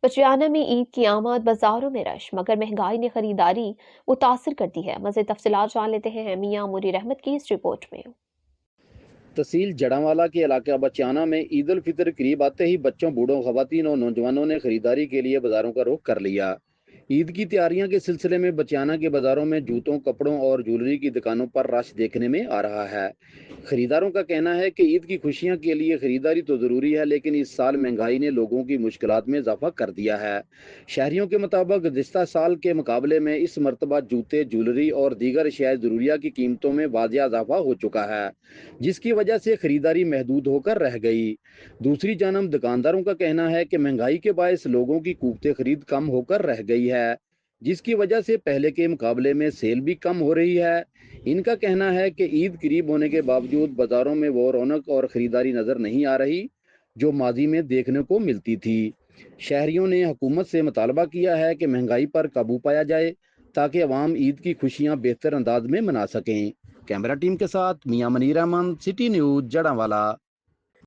پچیانہ میں عید کی آمد، بازاروں میں رش، مگر مہنگائی نے خریداری متاثر کر دی ہے۔ مزید تفصیلات جان لیتے ہیں میاں منیر احمد کی اس رپورٹ میں۔ تحصیل جڑاوالا کے علاقہ بچیانہ میں عید الفطر قریب آتے ہی بچوں، بوڑھوں، خواتین اور نوجوانوں نے خریداری کے لیے بازاروں کا رخ کر لیا۔ عید کی تیاریاں کے سلسلے میں بچیانہ کے بازاروں میں جوتوں، کپڑوں اور جولری کی دکانوں پر رش دیکھنے میں آ رہا ہے۔ خریداروں کا کہنا ہے کہ عید کی خوشیاں کے لیے خریداری تو ضروری ہے، لیکن اس سال مہنگائی نے لوگوں کی مشکلات میں اضافہ کر دیا ہے۔ شہریوں کے مطابق گزشتہ سال کے مقابلے میں اس مرتبہ جوتے، جولری اور دیگر اشیاء ضروریہ کی قیمتوں میں واضح اضافہ ہو چکا ہے، جس کی وجہ سے خریداری محدود ہو کر رہ گئی۔ دوسری جانب دکانداروں کا کہنا ہے کہ مہنگائی کے باعث لوگوں کی قوت خرید کم ہو کر رہ گئی ہے، جس کی وجہ سے پہلے کے مقابلے میں سیل بھی کم ہو رہی ہے۔ ان کا کہنا ہے کہ عید قریب ہونے کے باوجود بازاروں میں وہ رونق اور خریداری نظر نہیں آ رہی جو ماضی میں دیکھنے کو ملتی تھی۔ شہریوں نے حکومت سے مطالبہ کیا ہے کہ مہنگائی پر قابو پایا جائے تاکہ عوام عید کی خوشیاں بہتر انداز میں منا سکیں۔ کیمرہ ٹیم کے ساتھ میاں منیر احمد، سٹی نیوز، جڑاوالا۔